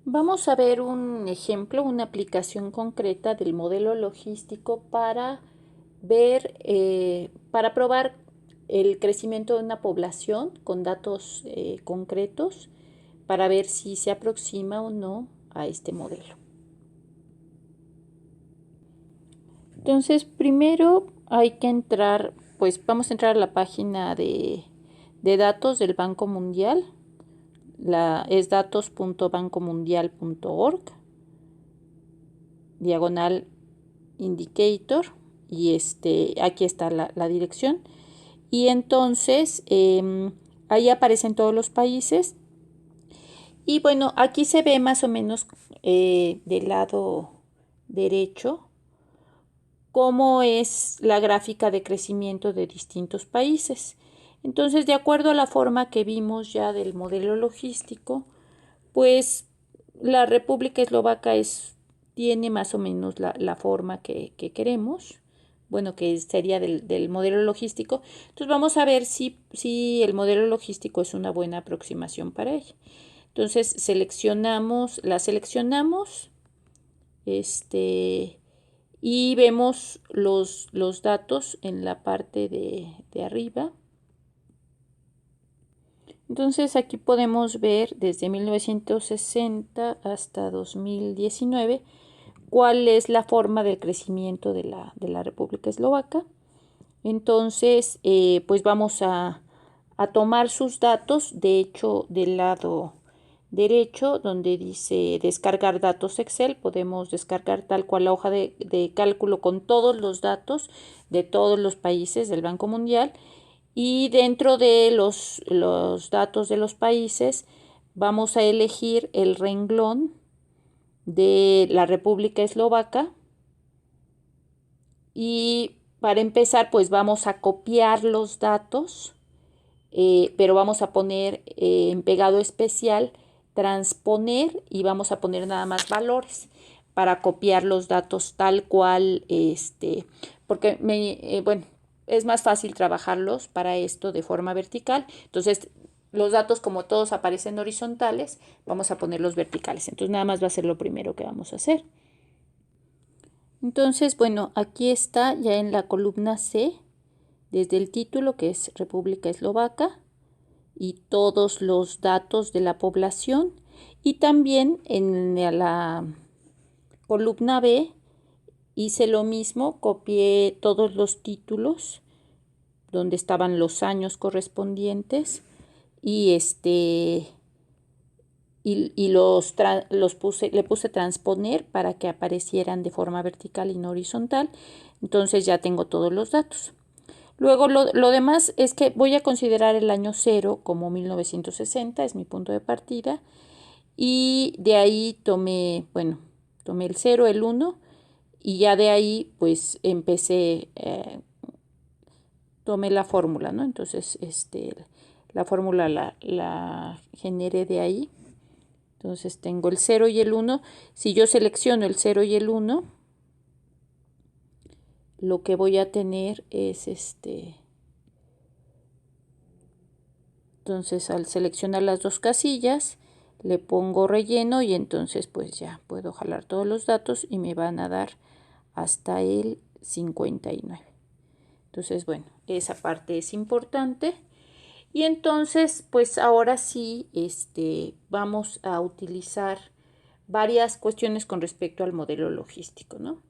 Vamos a ver un ejemplo, una aplicación concreta del modelo logístico para ver, para probar el crecimiento de una población con datos concretos para ver si se aproxima o no a este modelo. Entonces, primero hay que entrar, pues vamos a entrar a la página de datos del Banco Mundial. Es datos.bancomundial.org diagonal indicator y aquí está la dirección y entonces ahí aparecen todos los países y bueno, aquí se ve más o menos del lado derecho cómo es la gráfica de crecimiento de distintos países. Entonces, de acuerdo a la forma que vimos ya del modelo logístico, pues la República Eslovaca tiene más o menos la forma que queremos, bueno, que sería del modelo logístico. Entonces vamos a ver si el modelo logístico es una buena aproximación para ella. Entonces la seleccionamos, y vemos los datos en la parte de arriba. Entonces aquí podemos ver desde 1960 hasta 2019 cuál es la forma del crecimiento de la República Eslovaca. Entonces, pues vamos a tomar sus datos, de hecho, del lado derecho, donde dice descargar datos Excel, podemos descargar tal cual la hoja de cálculo con todos los datos de todos los países del Banco Mundial y dentro de los datos de los países vamos a elegir el renglón de la República Eslovaca y para empezar pues vamos a copiar los datos, pero vamos a poner en pegado especial transponer y vamos a poner nada más valores para copiar los datos tal cual, porque bueno, es más fácil trabajarlos para esto de forma vertical. Entonces, los datos como todos aparecen horizontales, vamos a ponerlos verticales. Entonces, nada más va a ser lo primero que vamos a hacer. Entonces, bueno, aquí está ya en la columna C, desde el título que es República Eslovaca y todos los datos de la población y también en la columna B hice lo mismo, copié todos los títulos donde estaban los años correspondientes y le puse transponer para que aparecieran de forma vertical y no horizontal. Entonces ya tengo todos los datos. Luego lo demás es que voy a considerar el año 0 como 1960, es mi punto de partida. Y de ahí tomé el 0, el 1 y ya de ahí pues empecé, tomé la fórmula, ¿no? Entonces, la fórmula la generé de ahí. Entonces tengo el 0 y el 1. Si yo selecciono el 0 y el 1, lo que voy a tener es Entonces al seleccionar las dos casillas, le pongo relleno y entonces pues ya puedo jalar todos los datos y me van a dar hasta el 59. Entonces, bueno, esa parte es importante. Y entonces, pues ahora sí, vamos a utilizar varias cuestiones con respecto al modelo logístico, ¿no?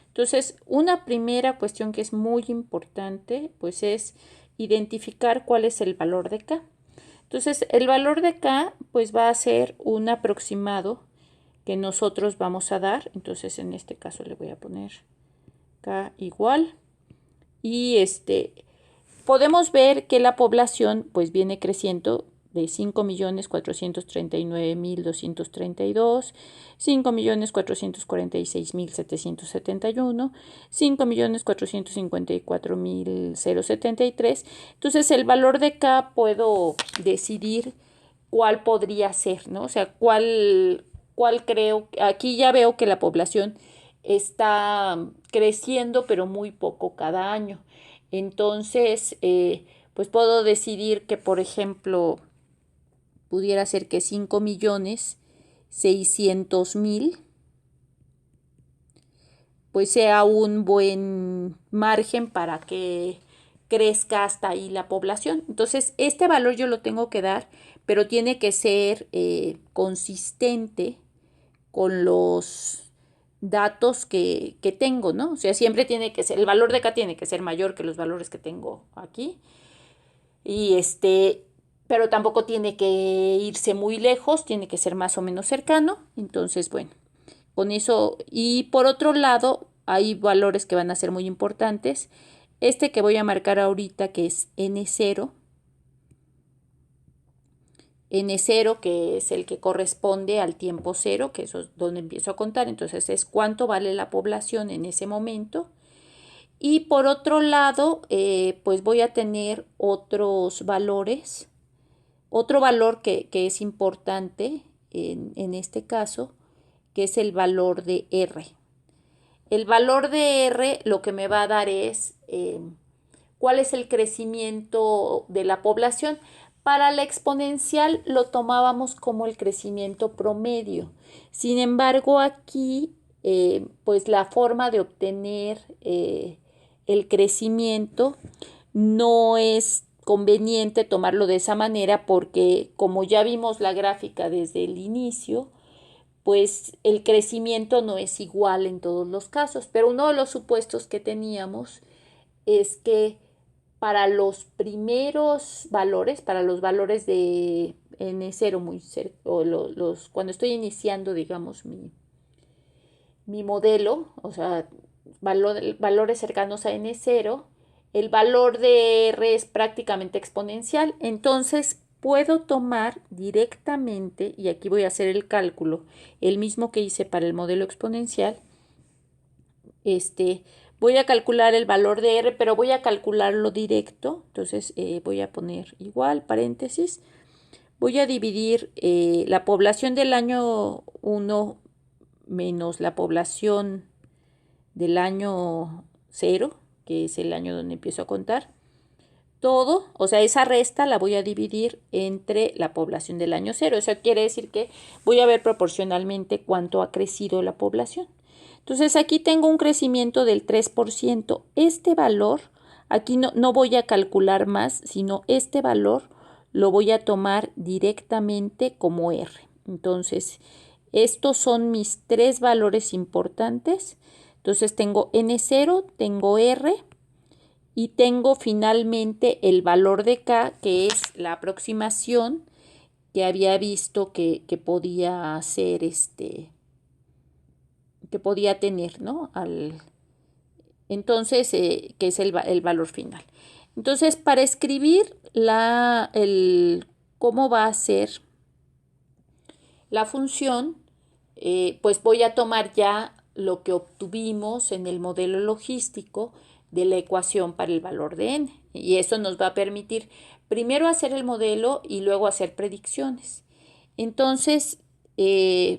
Entonces, una primera cuestión que es muy importante, pues es identificar cuál es el valor de K. Entonces, el valor de K, pues va a ser un aproximado que nosotros vamos a dar. Entonces, en este caso le voy a poner K igual. Y podemos ver que la población pues viene creciendo de 5.439.232, 5.446.771, 5.454.073. Entonces el valor de K puedo decidir cuál podría ser, ¿no? O sea, cuál creo. Aquí ya veo que la población está creciendo, pero muy poco cada año. Entonces, pues puedo decidir que, por ejemplo, pudiera ser que 5 millones 600,000, pues sea un buen margen para que crezca hasta ahí la población. Entonces, este valor yo lo tengo que dar, pero tiene que ser consistente con los datos que tengo, ¿no? O sea, siempre tiene que ser, el valor de acá tiene que ser mayor que los valores que tengo aquí. Y pero tampoco tiene que irse muy lejos, tiene que ser más o menos cercano. Entonces, bueno, con eso. Y por otro lado, hay valores que van a ser muy importantes. Este que voy a marcar ahorita, que es N0, N0, que es el que corresponde al tiempo cero, que eso es donde empiezo a contar. Entonces es cuánto vale la población en ese momento. Y por otro lado, pues voy a tener otros valores. Otro valor que es importante en este caso, que es el valor de R. El valor de R lo que me va a dar es cuál es el crecimiento de la población. Para la exponencial lo tomábamos como el crecimiento promedio. Sin embargo, aquí, pues la forma de obtener el crecimiento no es conveniente tomarlo de esa manera porque, como ya vimos la gráfica desde el inicio, pues el crecimiento no es igual en todos los casos. Pero uno de los supuestos que teníamos es que para los primeros valores, para los valores de N0 muy cerca, o cuando estoy iniciando, digamos, mi modelo, o sea, valores cercanos a N0, el valor de R es prácticamente exponencial. Entonces puedo tomar directamente, y aquí voy a hacer el cálculo, el mismo que hice para el modelo exponencial. Voy a calcular el valor de R, pero voy a calcularlo directo. Entonces voy a poner igual, paréntesis. Voy a dividir la población del año 1 menos la población del año 0, que es el año donde empiezo a contar. Todo, o sea, esa resta la voy a dividir entre la población del año 0. Eso quiere decir que voy a ver proporcionalmente cuánto ha crecido la población. Entonces aquí tengo un crecimiento del 3%. Este valor, aquí no voy a calcular más, sino este valor lo voy a tomar directamente como R. Entonces, estos son mis tres valores importantes. Entonces tengo N0, tengo R y tengo finalmente el valor de K, que es la aproximación que había visto que podía hacer que podía tener, ¿no? Entonces, que es el valor final. Entonces, para escribir cómo va a ser la función, pues voy a tomar ya lo que obtuvimos en el modelo logístico de la ecuación para el valor de n. Y eso nos va a permitir primero hacer el modelo y luego hacer predicciones. Entonces,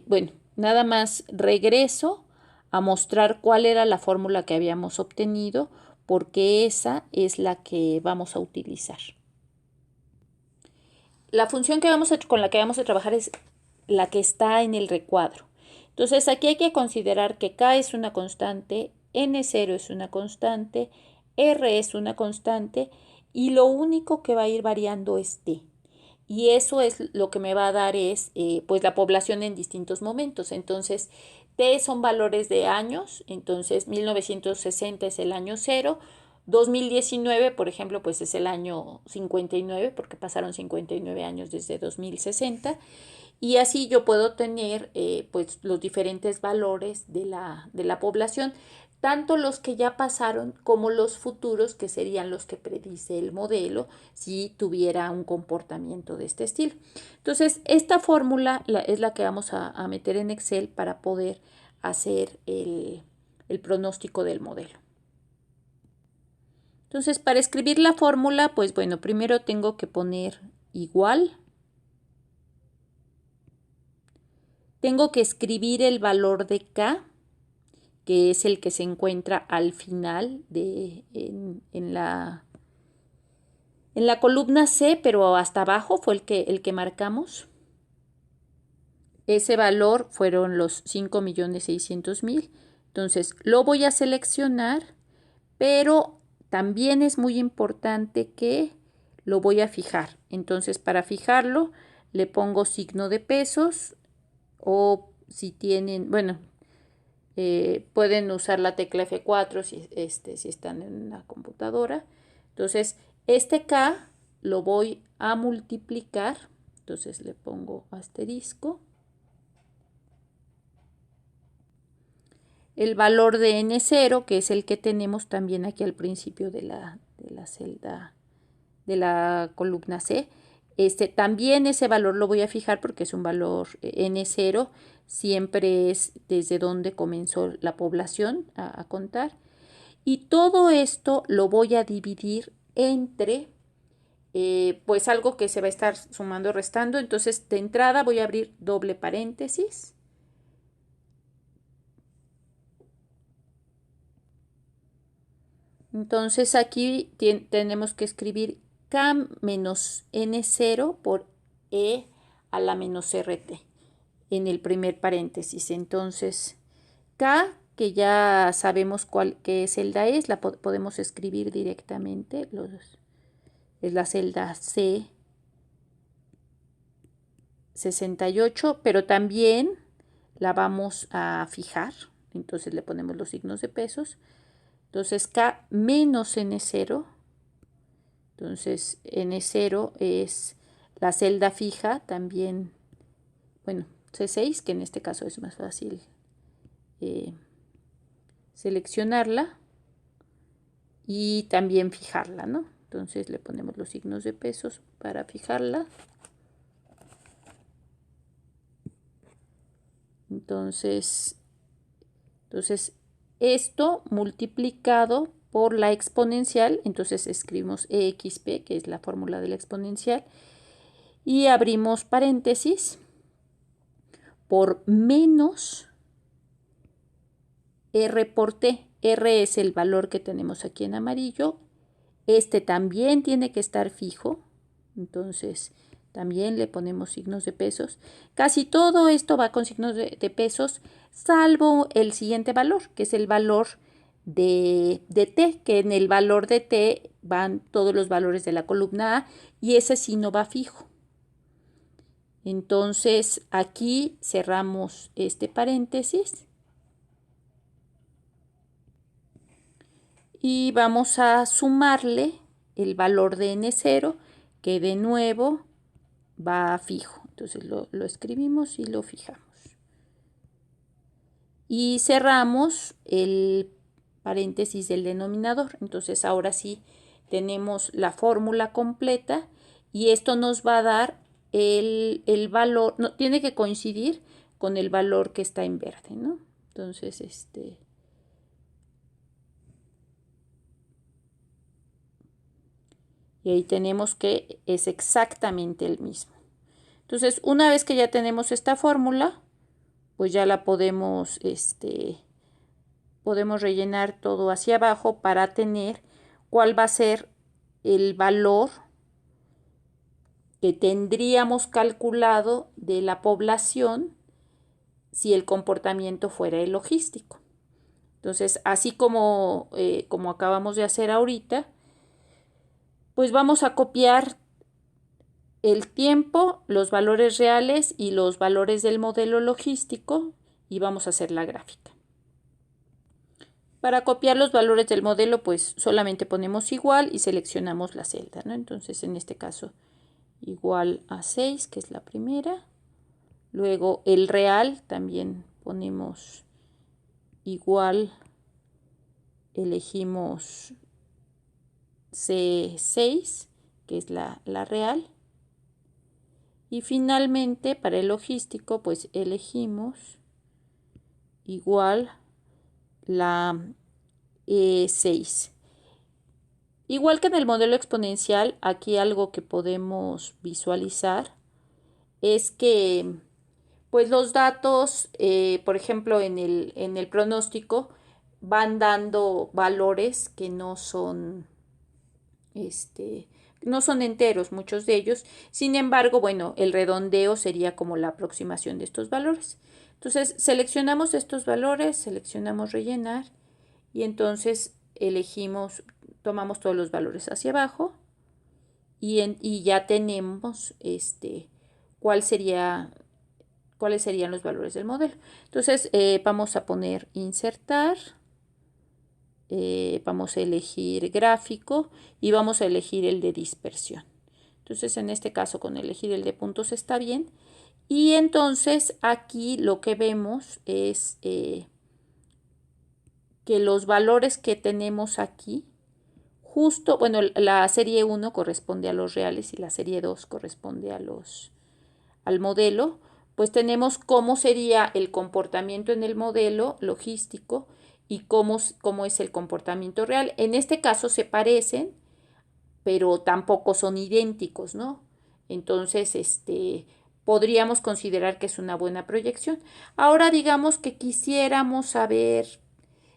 bueno, nada más regreso a mostrar cuál era la fórmula que habíamos obtenido, porque esa es la que vamos a utilizar. La función con la que vamos a trabajar es la que está en el recuadro. Entonces aquí hay que considerar que K es una constante, N0 es una constante, R es una constante y lo único que va a ir variando es T. Y eso es lo que me va a dar es pues la población en distintos momentos. Entonces T son valores de años, entonces 1960 es el año 0, 2019, por ejemplo, pues es el año 59, porque pasaron 59 años desde 2060. Y así yo puedo tener pues los diferentes valores de la población, tanto los que ya pasaron como los futuros, que serían los que predice el modelo si tuviera un comportamiento de este estilo. Entonces, esta fórmula es la que vamos a meter en Excel para poder hacer el pronóstico del modelo. Entonces, para escribir la fórmula, pues bueno, primero tengo que poner igual. Tengo que escribir el valor de K, que es el que se encuentra al final en la columna C, pero hasta abajo fue el que marcamos. ese valor fueron los 5.600.000. Entonces lo voy a seleccionar, pero también es muy importante que lo voy a fijar. Entonces para fijarlo le pongo signo de pesos, o si tienen, bueno, pueden usar la tecla F4 si están en una computadora. Entonces este K lo voy a multiplicar. Entonces le pongo asterisco. El valor de N0, que es el que tenemos también aquí al principio de la celda, de la columna C. También ese valor lo voy a fijar porque es un valor N0, siempre es desde donde comenzó la población a contar. Y todo esto lo voy a dividir entre pues algo que se va a estar sumando o restando. Entonces de entrada voy a abrir doble paréntesis. Entonces aquí tenemos que escribir K menos N0 por E a la menos RT en el primer paréntesis. Entonces K, que ya sabemos qué celda es, la podemos escribir directamente. Es la celda C68, pero también la vamos a fijar. Entonces le ponemos los signos de pesos. Entonces K menos N0. Entonces N0 es la celda fija, también, bueno, C6, que en este caso es más fácil seleccionarla y también fijarla, ¿no? Entonces le ponemos los signos de pesos para fijarla. Entonces esto multiplicado por la exponencial, entonces escribimos EXP, que es la fórmula de la exponencial, y abrimos paréntesis por menos R por T. R es el valor que tenemos aquí en amarillo. Este también tiene que estar fijo, entonces también le ponemos signos de pesos. Casi todo esto va con signos de pesos, salvo el siguiente valor, que es el valor de T, que en el valor de T van todos los valores de la columna A, y ese sí no va fijo. Entonces aquí cerramos este paréntesis y vamos a sumarle el valor de N0, que de nuevo va fijo. Entonces lo escribimos y lo fijamos. Y cerramos el paréntesis del denominador. Entonces ahora sí tenemos la fórmula completa y esto nos va a dar el valor, no, tiene que coincidir con el valor que está en verde, ¿no? Entonces, y ahí tenemos que es exactamente el mismo. Entonces, una vez que ya tenemos esta fórmula, pues ya la podemos rellenar todo hacia abajo para tener cuál va a ser el valor que tendríamos calculado de la población si el comportamiento fuera el logístico. Entonces, así como acabamos de hacer ahorita, pues vamos a copiar el tiempo, los valores reales y los valores del modelo logístico y vamos a hacer la gráfica. Para copiar los valores del modelo, pues solamente ponemos igual y seleccionamos la celda, ¿no? Entonces, en este caso, igual a 6, que es la primera. Luego, el real, también ponemos igual, elegimos C6, que es la real. Y finalmente, para el logístico, pues elegimos igual la E6. Igual que en el modelo exponencial, aquí algo que podemos visualizar es que pues los datos, por ejemplo, en el pronóstico, van dando valores que no son, no son enteros muchos de ellos. Sin embargo, bueno, el redondeo sería como la aproximación de estos valores. Entonces, seleccionamos estos valores, seleccionamos rellenar y entonces elegimos, tomamos todos los valores hacia abajo y ya tenemos cuáles serían los valores del modelo. Entonces, vamos a poner insertar. Vamos a elegir gráfico y vamos a elegir el de dispersión. Entonces, en este caso, con elegir el de puntos está bien. Y entonces aquí lo que vemos es que los valores que tenemos aquí, justo, bueno, la serie 1 corresponde a los reales y la serie 2 corresponde al modelo, pues tenemos cómo sería el comportamiento en el modelo logístico y cómo es el comportamiento real. En este caso se parecen, pero tampoco son idénticos, ¿no? Entonces, podríamos considerar que es una buena proyección. Ahora digamos que quisiéramos saber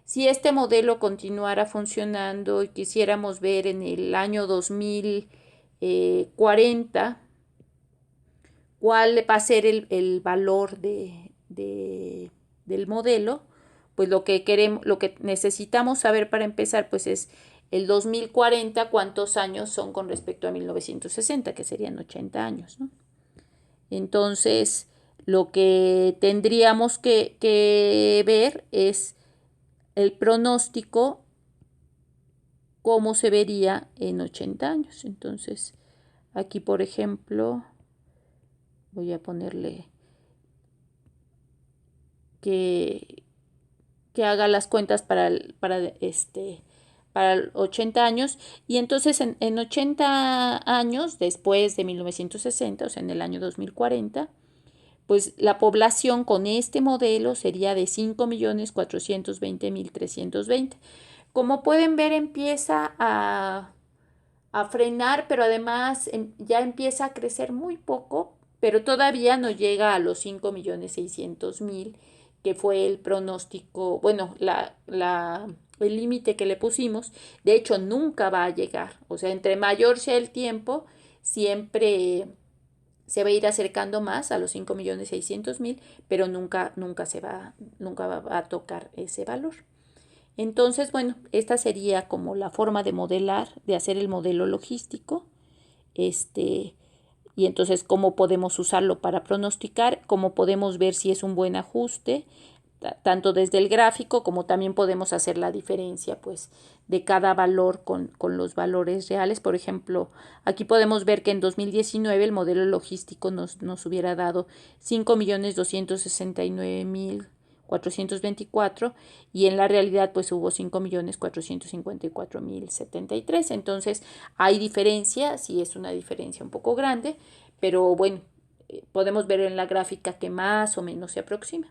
si este modelo continuara funcionando y quisiéramos ver en el año 2040 cuál va a ser el valor del modelo, pues lo que necesitamos saber para empezar, pues es el 2040, cuántos años son con respecto a 1960, que serían 80 años, ¿no? Entonces, lo que tendríamos que ver es el pronóstico, cómo se vería en 80 años. Entonces, aquí, por ejemplo, voy a ponerle que haga las cuentas para 80 años, y entonces en 80 años después de 1960, o sea, en el año 2040, pues la población con este modelo sería de 5.420.320. Como pueden ver, empieza a frenar, pero además ya empieza a crecer muy poco, pero todavía no llega a los 5.600.000, que fue el pronóstico, bueno, el límite que le pusimos. De hecho, nunca va a llegar. O sea, entre mayor sea el tiempo, siempre se va a ir acercando más a los 5.600.000, pero nunca va a tocar ese valor. Entonces, bueno, esta sería como la forma de modelar, de hacer el modelo logístico. Y entonces cómo podemos usarlo para pronosticar, cómo podemos ver si es un buen ajuste, tanto desde el gráfico como también podemos hacer la diferencia, pues, de cada valor con los valores reales. Por ejemplo, aquí podemos ver que en 2019 el modelo logístico nos hubiera dado 5.269.424 y en la realidad pues hubo 5.454.073. Entonces hay diferencia, sí es una diferencia un poco grande, pero bueno, podemos ver en la gráfica que más o menos se aproxima.